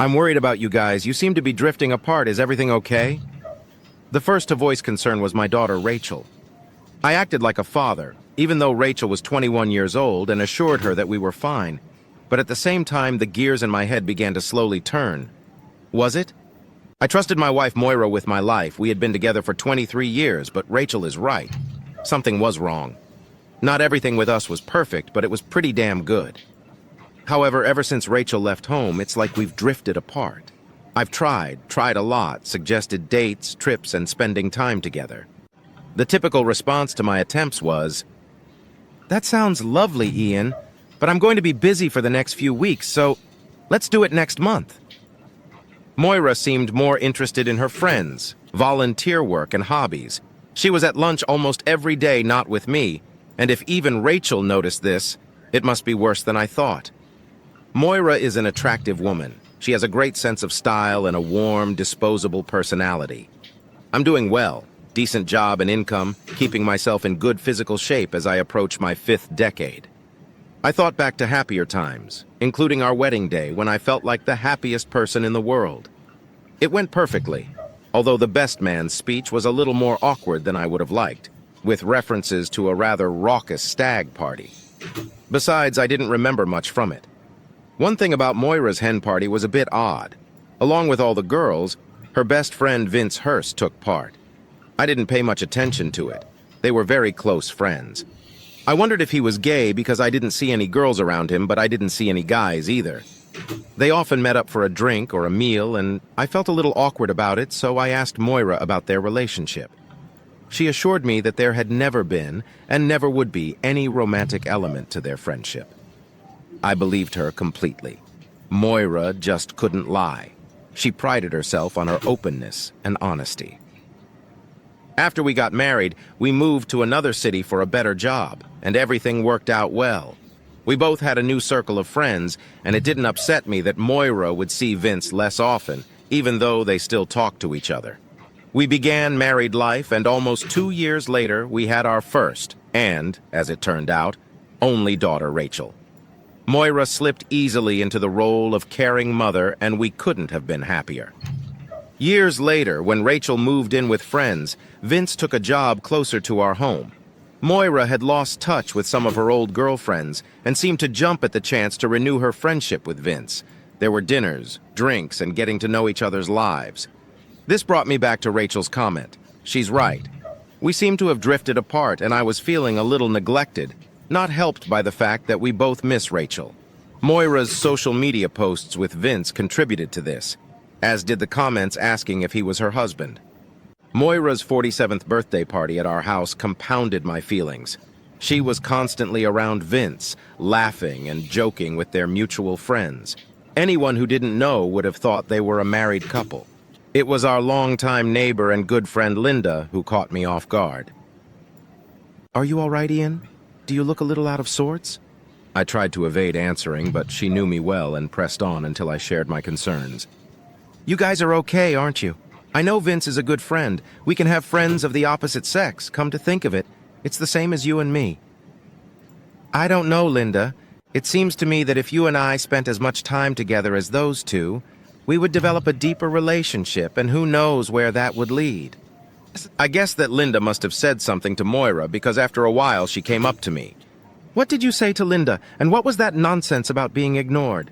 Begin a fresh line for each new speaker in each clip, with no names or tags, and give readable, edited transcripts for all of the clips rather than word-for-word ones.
I'm worried about you guys. You seem to be drifting apart. Is everything okay? The first to voice concern was my daughter, Rachel. I acted like a father, even though Rachel was 21 years old, and assured her that we were fine. But at the same time, the gears in my head began to slowly turn. Was it? I trusted my wife Moira with my life. We had been together for 23 years, but Rachel is right. Something was wrong. Not everything with us was perfect, but it was pretty damn good. However, ever since Rachel left home, it's like we've drifted apart. I've tried a lot, suggested dates, trips, and spending time together. The typical response to my attempts was, "That sounds lovely, Ian, but I'm going to be busy for the next few weeks, so let's do it next month." Moira seemed more interested in her friends, volunteer work, and hobbies. She was at lunch almost every day, not with me, and if even Rachel noticed this, it must be worse than I thought. Moira is an attractive woman. She has a great sense of style and a warm, disposable personality. I'm doing well, decent job and income, keeping myself in good physical shape as I approach my 5th decade. I thought back to happier times, including our wedding day when I felt like the happiest person in the world. It went perfectly, although the best man's speech was a little more awkward than I would have liked, with references to a rather raucous stag party. Besides, I didn't remember much from it. One thing about Moira's hen party was a bit odd. Along with all the girls, her best friend Vince Hurst took part. I didn't pay much attention to it. They were very close friends. I wondered if he was gay because I didn't see any girls around him, but I didn't see any guys either. They often met up for a drink or a meal, and I felt a little awkward about it, so I asked Moira about their relationship. She assured me that there had never been, and never would be, any romantic element to their friendship. I believed her completely. Moira just couldn't lie. She prided herself on her openness and honesty. After we got married, we moved to another city for a better job, and everything worked out well. We both had a new circle of friends, and it didn't upset me that Moira would see Vince less often, even though they still talked to each other. We began married life, and almost 2 years later, we had our first, and, as it turned out, only daughter, Rachel. Moira slipped easily into the role of caring mother, and we couldn't have been happier. Years later, when Rachel moved in with friends, Vince took a job closer to our home. Moira had lost touch with some of her old girlfriends and seemed to jump at the chance to renew her friendship with Vince. There were dinners, drinks, and getting to know each other's lives. This brought me back to Rachel's comment. She's right. We seemed to have drifted apart, and I was feeling a little neglected, not helped by the fact that we both miss Rachel. Moira's social media posts with Vince contributed to this, as did the comments asking if he was her husband. Moira's 47th birthday party at our house compounded my feelings. She was constantly around Vince, laughing and joking with their mutual friends. Anyone who didn't know would have thought they were a married couple. It was our longtime neighbor and good friend Linda who caught me off guard. "Are you all right, Ian? Do you look a little out of sorts?" I tried to evade answering, but she knew me well and pressed on until I shared my concerns. "You guys are okay, aren't you? I know Vince is a good friend. We can have friends of the opposite sex. Come to think of it, it's the same as you and me." "I don't know, Linda. It seems to me that if you and I spent as much time together as those two, we would develop a deeper relationship, and who knows where that would lead." I guess that Linda must have said something to Moira, because after a while she came up to me. "What did you say to Linda, and what was that nonsense about being ignored?"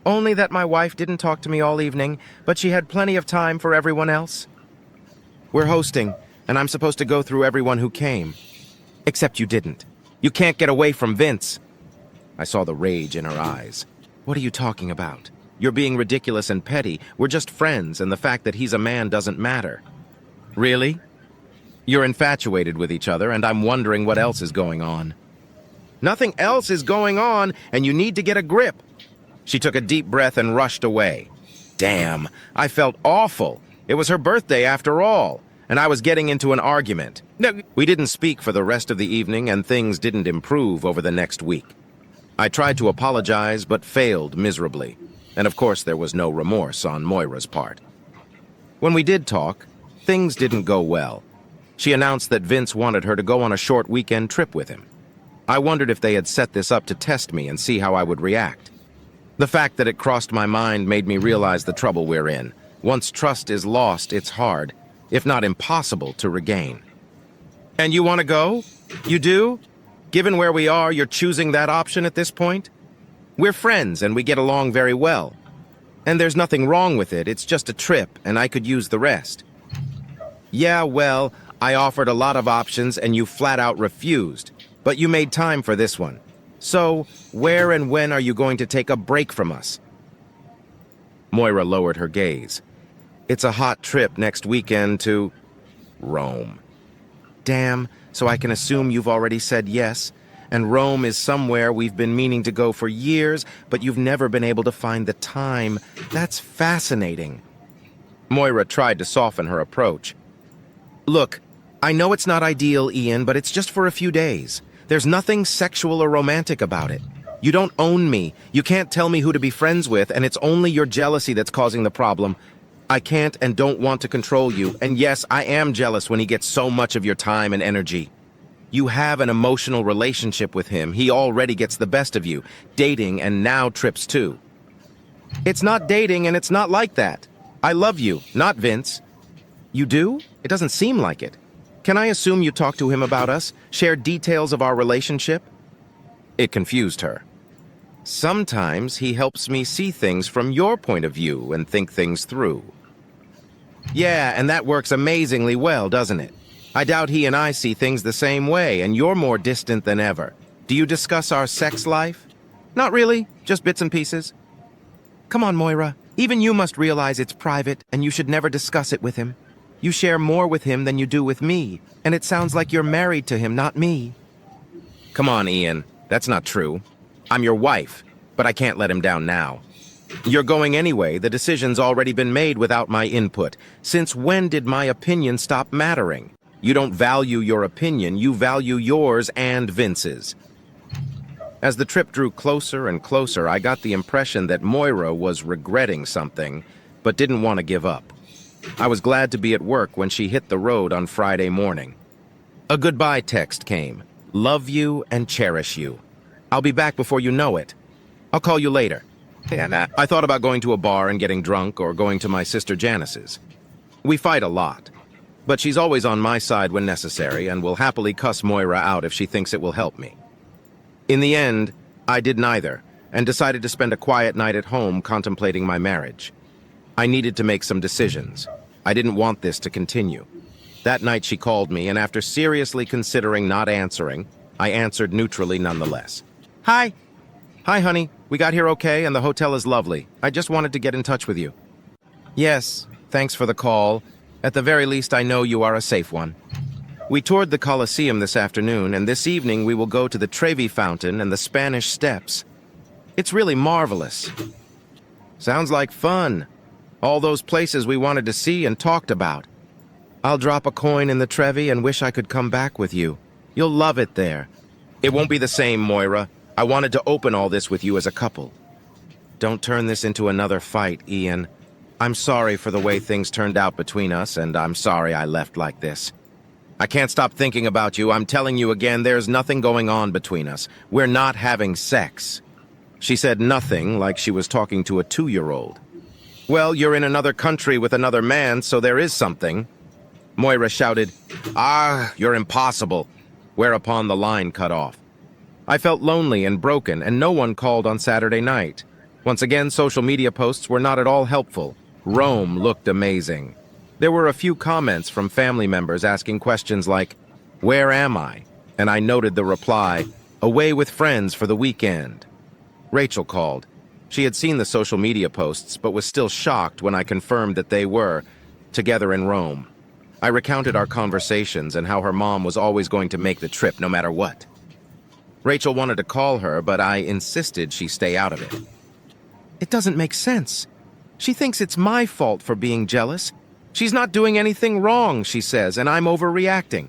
"Only that my wife didn't talk to me all evening, but she had plenty of time for everyone else." "We're hosting, and I'm supposed to go through everyone who came." "Except you didn't. You can't get away from Vince." I saw the rage in her eyes. "What are you talking about? You're being ridiculous and petty. We're just friends, and the fact that he's a man doesn't matter." "Really? You're infatuated with each other, and I'm wondering what else is going on." "Nothing else is going on, and you need to get a grip." She took a deep breath and rushed away. Damn, I felt awful. It was her birthday after all, and I was getting into an argument. No, we didn't speak for the rest of the evening, and things didn't improve over the next week. I tried to apologize, but failed miserably. And of course, there was no remorse on Moira's part. When we did talk, things didn't go well. She announced that Vince wanted her to go on a short weekend trip with him. I wondered if they had set this up to test me and see how I would react. The fact that it crossed my mind made me realize the trouble we're in. Once trust is lost, it's hard, if not impossible, to regain. And you want to go? You do? Given where we are, you're choosing that option at this point? We're friends and we get along very well. And there's nothing wrong with it, it's just a trip and I could use the rest. Yeah, well, I offered a lot of options and you flat out refused, but you made time for this one. So, where and when are you going to take a break from us? Moira lowered her gaze. It's a hot trip next weekend to Rome. Damn, so I can assume you've already said yes, and Rome is somewhere we've been meaning to go for years, but you've never been able to find the time. That's fascinating. Moira tried to soften her approach. Look, I know it's not ideal, Ian, but it's just for a few days. There's nothing sexual or romantic about it. You don't own me. You can't tell me who to be friends with, and it's only your jealousy that's causing the problem. I can't and don't want to control you, and yes, I am jealous when he gets so much of your time and energy. You have an emotional relationship with him. He already gets the best of you, dating and now trips too. It's not dating and it's not like that. I love you, not Vince. You do? It doesn't seem like it. Can I assume you talked to him about us, shared details of our relationship? It confused her. Sometimes he helps me see things from your point of view and think things through. Yeah, and that works amazingly well, doesn't it? I doubt he and I see things the same way, and you're more distant than ever. Do you discuss our sex life? Not really, just bits and pieces. Come on, Moira. Even you must realize it's private, and you should never discuss it with him. You share more with him than you do with me, and it sounds like you're married to him, not me. Come on, Ian. That's not true. I'm your wife, but I can't let him down now. You're going anyway. The decision's already been made without my input. Since when did my opinion stop mattering? You don't value your opinion, you value yours and Vince's. As the trip drew closer and closer, I got the impression that Moira was regretting something, but didn't want to give up. I was glad to be at work when she hit the road on Friday morning. A goodbye text came. Love you and cherish you. I'll be back before you know it. I'll call you later. And I thought about going to a bar and getting drunk or going to my sister Janice's. We fight a lot, but she's always on my side when necessary and will happily cuss Moira out if she thinks it will help me. In the end, I did neither and decided to spend a quiet night at home contemplating my marriage. I needed to make some decisions. I didn't want this to continue. That night she called me, and after seriously considering not answering, I answered neutrally nonetheless. Hi. Hi, honey. We got here okay, and the hotel is lovely. I just wanted to get in touch with you. Yes, thanks for the call. At the very least, I know you are a safe one. We toured the Colosseum this afternoon, and this evening we will go to the Trevi Fountain and the Spanish Steps. It's really marvelous. Sounds like fun. All those places we wanted to see and talked about. I'll drop a coin in the Trevi and wish I could come back with you. You'll love it there. It won't be the same, Moira. I wanted to open all this with you as a couple. Don't turn this into another fight, Ian. I'm sorry for the way things turned out between us, and I'm sorry I left like this. I can't stop thinking about you. I'm telling you again, there's nothing going on between us. We're not having sex. She said nothing like she was talking to a 2-year-old. Well, you're in another country with another man, so there is something. Moira shouted, "Ah, you're impossible," whereupon the line cut off. I felt lonely and broken, and no one called on Saturday night. Once again, social media posts were not at all helpful. Rome looked amazing. There were a few comments from family members asking questions like, "Where am I?" And I noted the reply, "Away with friends for the weekend." Rachel called. She had seen the social media posts, but was still shocked when I confirmed that they were together in Rome. I recounted our conversations and how her mom was always going to make the trip no matter what. Rachel wanted to call her, but I insisted she stay out of it. It doesn't make sense. She thinks it's my fault for being jealous. She's not doing anything wrong, she says, and I'm overreacting.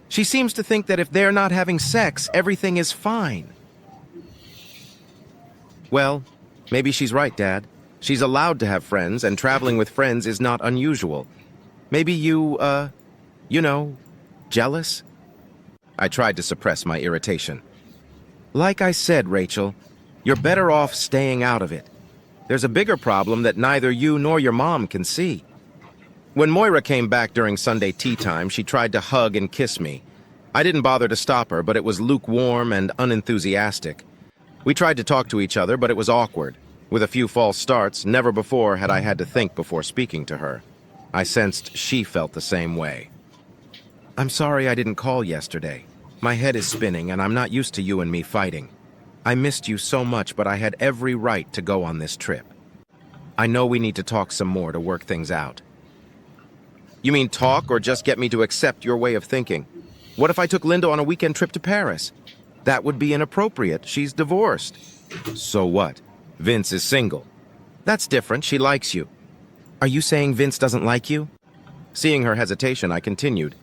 She seems to think that if they're not having sex, everything is fine. Well, maybe she's right, Dad. She's allowed to have friends, and traveling with friends is not unusual. Maybe you, jealous? I tried to suppress my irritation. Like I said, Rachel, you're better off staying out of it. There's a bigger problem that neither you nor your mom can see. When Moira came back during Sunday tea time, she tried to hug and kiss me. I didn't bother to stop her, but it was lukewarm and unenthusiastic. We tried to talk to each other, but it was awkward. With a few false starts, never before had I had to think before speaking to her. I sensed she felt the same way. I'm sorry I didn't call yesterday. My head is spinning, and I'm not used to you and me fighting. I missed you so much, but I had every right to go on this trip. I know we need to talk some more to work things out. You mean talk or just get me to accept your way of thinking? What if I took Linda on a weekend trip to Paris? That would be inappropriate. She's divorced. So what? Vince is single. That's different. She likes you. Are you saying Vince doesn't like you? Seeing her hesitation, I continued.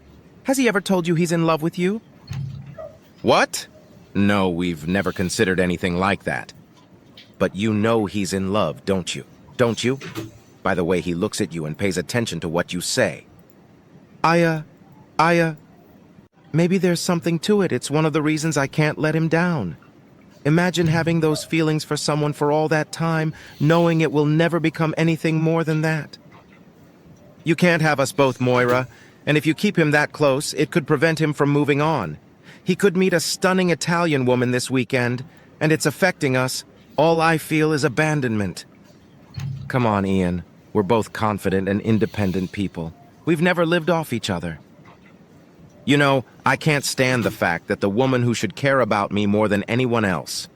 Has he ever told you he's in love with you? What? No, we've never considered anything like that. But you know he's in love, don't you? Don't you? By the way he looks at you and pays attention to what you say. Maybe there's something to it. It's one of the reasons I can't let him down. Imagine having those feelings for someone for all that time, knowing it will never become anything more than that. You can't have us both, Moira, and if you keep him that close, it could prevent him from moving on. He could meet a stunning Italian woman this weekend, and it's affecting us. All I feel is abandonment. Come on, Ian. We're both confident and independent people. We've never lived off each other. You know, I can't stand the fact that the woman who should care about me more than anyone else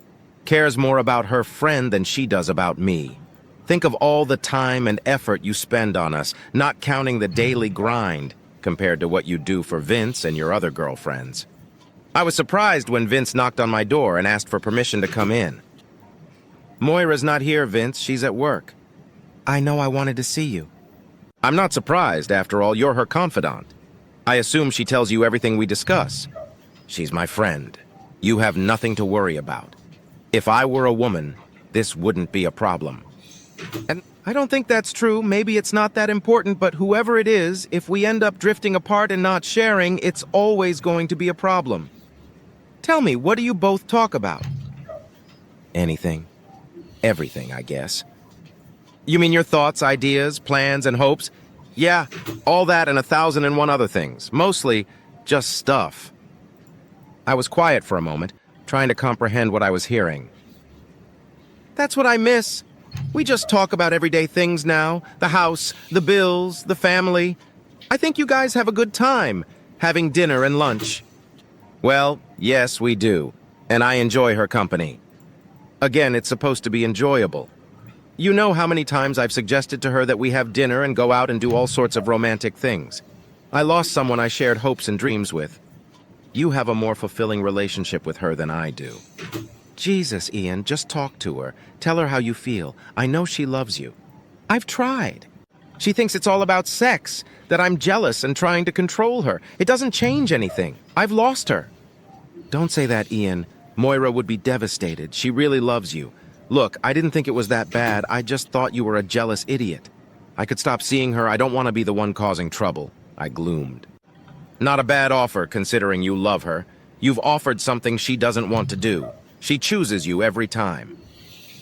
cares more about her friend than she does about me. Think of all the time and effort you spend on us, not counting the daily grind, compared to what you do for Vince and your other girlfriends. I was surprised when Vince knocked on my door and asked for permission to come in. Moira's not here, Vince. She's at work. I know I wanted to see you. I'm not surprised. After all, you're her confidant. I assume she tells you everything we discuss. She's my friend. You have nothing to worry about. If I were a woman, this wouldn't be a problem. And I don't think that's true. Maybe it's not that important, but whoever it is, if we end up drifting apart and not sharing, it's always going to be a problem. Tell me, what do you both talk about? Anything. Everything, I guess. You mean your thoughts, ideas, plans, and hopes? Yeah, all that and 1,001 other things. Mostly just stuff. I was quiet for a moment, trying to comprehend what I was hearing. That's what I miss. We just talk about everyday things now. The house, the bills, the family. I think you guys have a good time, having dinner and lunch. Well, yes, we do. And I enjoy her company. Again, it's supposed to be enjoyable. You know how many times I've suggested to her that we have dinner and go out and do all sorts of romantic things. I lost someone I shared hopes and dreams with. You have a more fulfilling relationship with her than I do. Jesus, Ian, just talk to her. Tell her how you feel. I know she loves you. I've tried. She thinks it's all about sex, that I'm jealous and trying to control her. It doesn't change anything. I've lost her. Don't say that, Ian. Moira would be devastated. She really loves you. Look, I didn't think it was that bad. I just thought you were a jealous idiot. I could stop seeing her. I don't want to be the one causing trouble. I gloomed. Not a bad offer, considering you love her. You've offered something she doesn't want to do. She chooses you every time.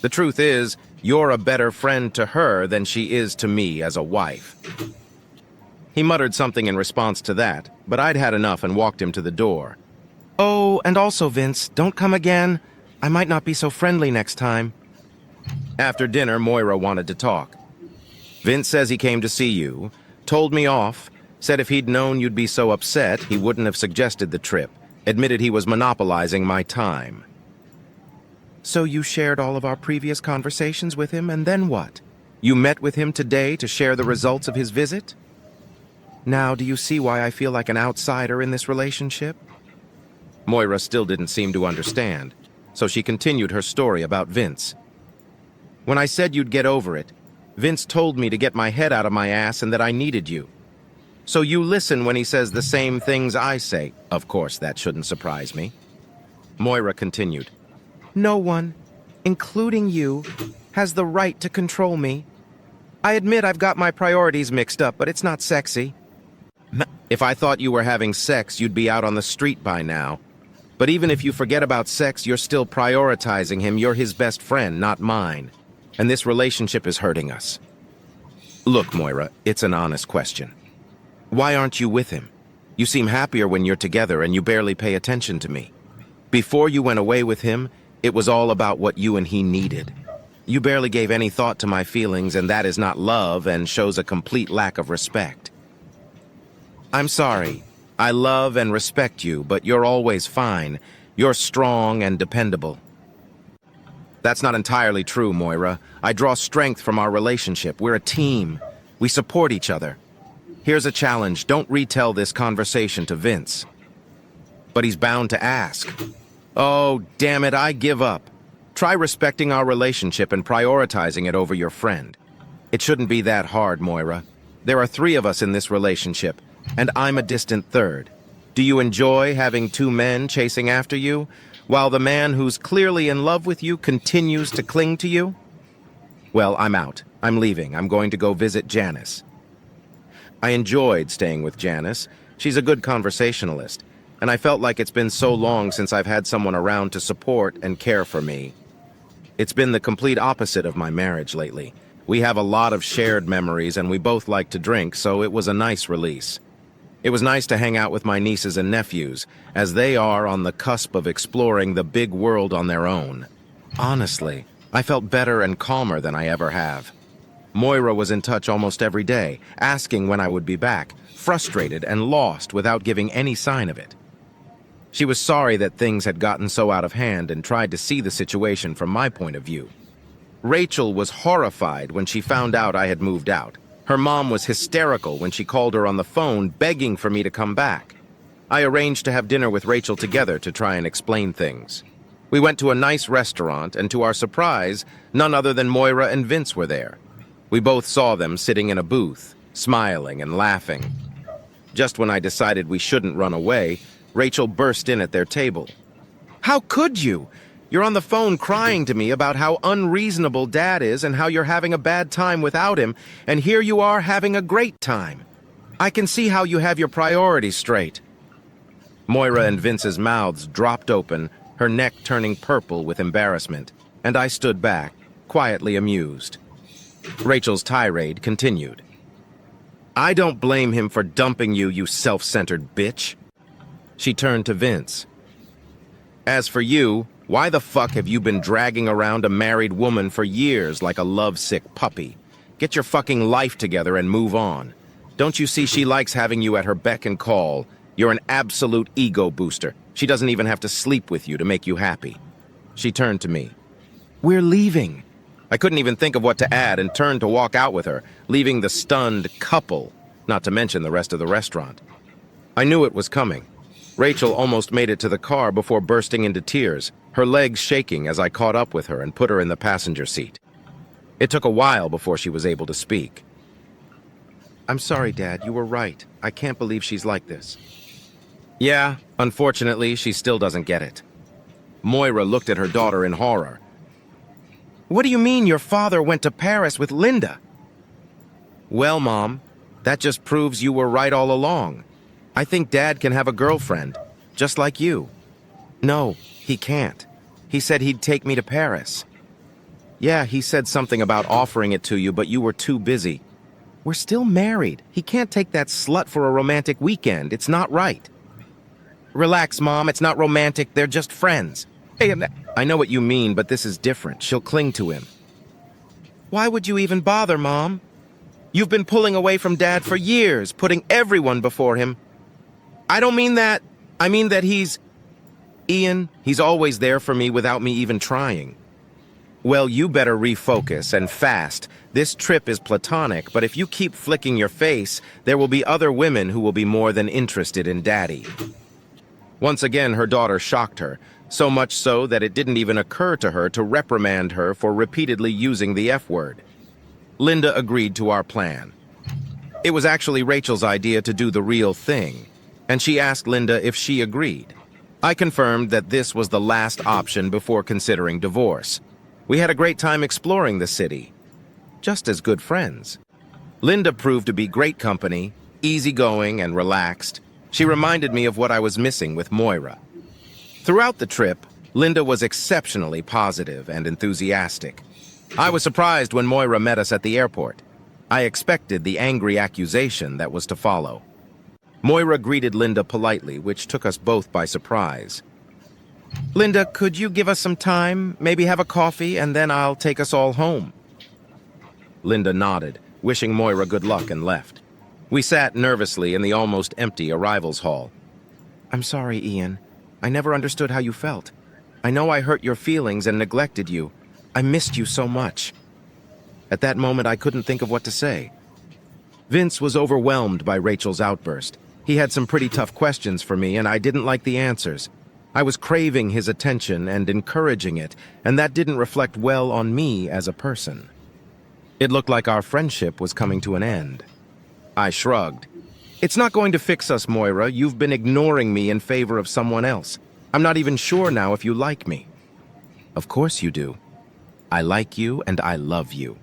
The truth is, you're a better friend to her than she is to me as a wife. He muttered something in response to that, but I'd had enough and walked him to the door. Oh, and also, Vince, don't come again. I might not be so friendly next time. After dinner, Moira wanted to talk. Vince says he came to see you, told me off, said if he'd known you'd be so upset, he wouldn't have suggested the trip, admitted he was monopolizing my time. So you shared all of our previous conversations with him, and then what? You met with him today to share the results of his visit? Now, do you see why I feel like an outsider in this relationship? Moira still didn't seem to understand, so she continued her story about Vince. When I said you'd get over it, Vince told me to get my head out of my ass and that I needed you. So you listen when he says the same things I say. Of course, that shouldn't surprise me. Moira continued. No one, including you, has the right to control me. I admit I've got my priorities mixed up, but it's not sexy. If I thought you were having sex, you'd be out on the street by now. But even if you forget about sex, you're still prioritizing him. You're his best friend, not mine. and this relationship is hurting us. Look, Moira, it's an honest question. Why aren't you with him? You seem happier when you're together and you barely pay attention to me. Before you went away with him, it was all about what you and he needed. You barely gave any thought to my feelings, and that is not love and shows a complete lack of respect. I'm sorry. I love and respect you, but you're always fine. You're strong and dependable. That's not entirely true, Moira. I draw strength from our relationship. We're a team. We support each other. Here's a challenge. Don't retell this conversation to Vince. But he's bound to ask. Oh, damn it, I give up. Try respecting our relationship and prioritizing it over your friend. It shouldn't be that hard, Moira. There are 3 of us in this relationship, and I'm a distant third. Do you enjoy having 2 men chasing after you, while the man who's clearly in love with you continues to cling to you? Well, I'm out. I'm leaving. I'm going to go visit Janice. I enjoyed staying with Janice. She's a good conversationalist, and I felt like it's been so long since I've had someone around to support and care for me. It's been the complete opposite of my marriage lately. We have a lot of shared memories, and we both like to drink, so it was a nice release. It was nice to hang out with my nieces and nephews, as they are on the cusp of exploring the big world on their own. Honestly, I felt better and calmer than I ever have. Moira was in touch almost every day, asking when I would be back, frustrated and lost without giving any sign of it. She was sorry that things had gotten so out of hand and tried to see the situation from my point of view. Rachel was horrified when she found out I had moved out. Her mom was hysterical when she called her on the phone begging for me to come back. I arranged to have dinner with Rachel together to try and explain things. We went to a nice restaurant, and to our surprise, none other than Moira and Vince were there. We both saw them sitting in a booth, smiling and laughing. Just when I decided we shouldn't run away, Rachel burst in at their table. How could you? You're on the phone crying to me about how unreasonable Dad is and how you're having a bad time without him, and here you are having a great time. I can see how you have your priorities straight. Moira and Vince's mouths dropped open, her neck turning purple with embarrassment, and I stood back, quietly amused. Rachel's tirade continued. I don't blame him for dumping you, you self-centered bitch. She turned to Vince. As for you, why the fuck have you been dragging around a married woman for years like a lovesick puppy? Get your fucking life together and move on. Don't you see she likes having you at her beck and call? You're an absolute ego booster. She doesn't even have to sleep with you to make you happy. She turned to me. We're leaving. I couldn't even think of what to add and turned to walk out with her, leaving the stunned couple, not to mention the rest of the restaurant. I knew it was coming. Rachel almost made it to the car before bursting into tears, her legs shaking as I caught up with her and put her in the passenger seat. It took a while before she was able to speak. I'm sorry, Dad, you were right. I can't believe she's like this. Yeah, unfortunately, she still doesn't get it. Moira looked at her daughter in horror. What do you mean your father went to Paris with Linda? Well, Mom, that just proves you were right all along. I think Dad can have a girlfriend, just like you. No, he can't. He said he'd take me to Paris. Yeah, he said something about offering it to you, but you were too busy. We're still married. He can't take that slut for a romantic weekend. It's not right. Relax, Mom. It's not romantic. They're just friends. Hey, I know what you mean, but this is different. She'll cling to him. Why would you even bother, Mom? You've been pulling away from Dad for years, putting everyone before him. I don't mean that. I mean that Ian, he's always there for me without me even trying. Well, you better refocus, and fast. This trip is platonic, but if you keep flicking your face, there will be other women who will be more than interested in Daddy. Once again, her daughter shocked her, so much so that it didn't even occur to her to reprimand her for repeatedly using the F word. Linda agreed to our plan. It was actually Rachel's idea to do the real thing, and she asked Linda if she agreed. I confirmed that this was the last option before considering divorce. We had a great time exploring the city, just as good friends. Linda proved to be great company, easygoing and relaxed. She reminded me of what I was missing with Moira. Throughout the trip, Linda was exceptionally positive and enthusiastic. I was surprised when Moira met us at the airport. I expected the angry accusation that was to follow. Moira greeted Linda politely, which took us both by surprise. "Linda, could you give us some time, maybe have a coffee, and then I'll take us all home?" Linda nodded, wishing Moira good luck, and left. We sat nervously in the almost empty arrivals hall. "I'm sorry, Ian. I never understood how you felt. I know I hurt your feelings and neglected you. I missed you so much." At that moment, I couldn't think of what to say. Vince was overwhelmed by Rachel's outburst. He had some pretty tough questions for me, and I didn't like the answers. I was craving his attention and encouraging it, and that didn't reflect well on me as a person. It looked like our friendship was coming to an end. I shrugged. "It's not going to fix us, Moira. You've been ignoring me in favor of someone else. I'm not even sure now if you like me." "Of course you do. I like you and I love you."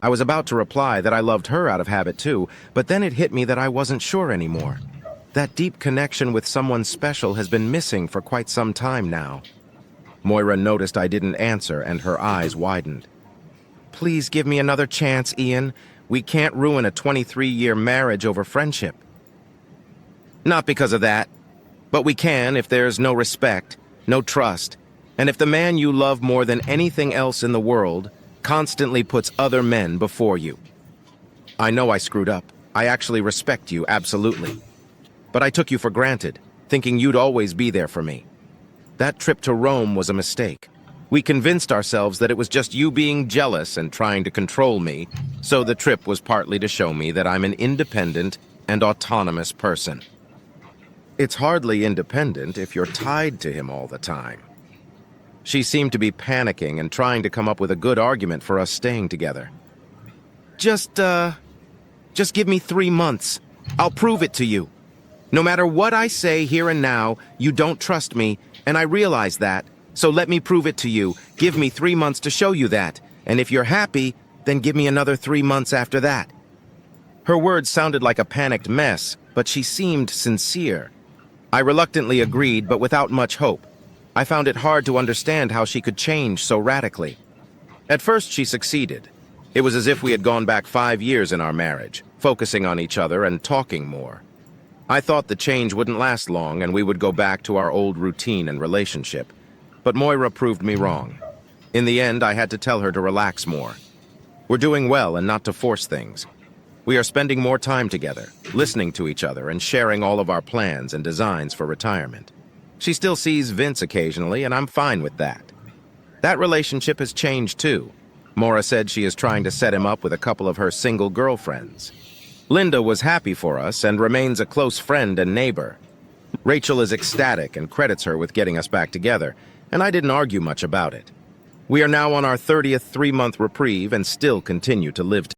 I was about to reply that I loved her out of habit too, but then it hit me that I wasn't sure anymore. That deep connection with someone special has been missing for quite some time now. Moira noticed I didn't answer, and her eyes widened. "Please give me another chance, Ian. We can't ruin a 23-year marriage over friendship." "Not because of that. But we can if there's no respect, no trust, and if the man you love more than anything else in the world constantly puts other men before you. I know I screwed up. I actually respect you, absolutely. But I took you for granted, thinking you'd always be there for me. That trip to Rome was a mistake. We convinced ourselves that it was just you being jealous and trying to control me, so the trip was partly to show me that I'm an independent and autonomous person." "It's hardly independent if you're tied to him all the time." She seemed to be panicking and trying to come up with a good argument for us staying together. Just give me 3 months. I'll prove it to you. No matter what I say here and now, you don't trust me, and I realize that. So let me prove it to you. Give me 3 months to show you that. And if you're happy, then give me another 3 months after that." Her words sounded like a panicked mess, but she seemed sincere. I reluctantly agreed, but without much hope. I found it hard to understand how she could change so radically. At first, she succeeded. It was as if we had gone back 5 years in our marriage, focusing on each other and talking more. I thought the change wouldn't last long and we would go back to our old routine and relationship. But Moira proved me wrong. In the end, I had to tell her to relax more. We're doing well and not to force things. We are spending more time together, listening to each other and sharing all of our plans and designs for retirement. She still sees Vince occasionally, and I'm fine with that. That relationship has changed too. Moira said she is trying to set him up with a couple of her single girlfriends. Linda was happy for us and remains a close friend and neighbor. Rachel is ecstatic and credits her with getting us back together, and I didn't argue much about it. We are now on our 30th 3-month reprieve and still continue to live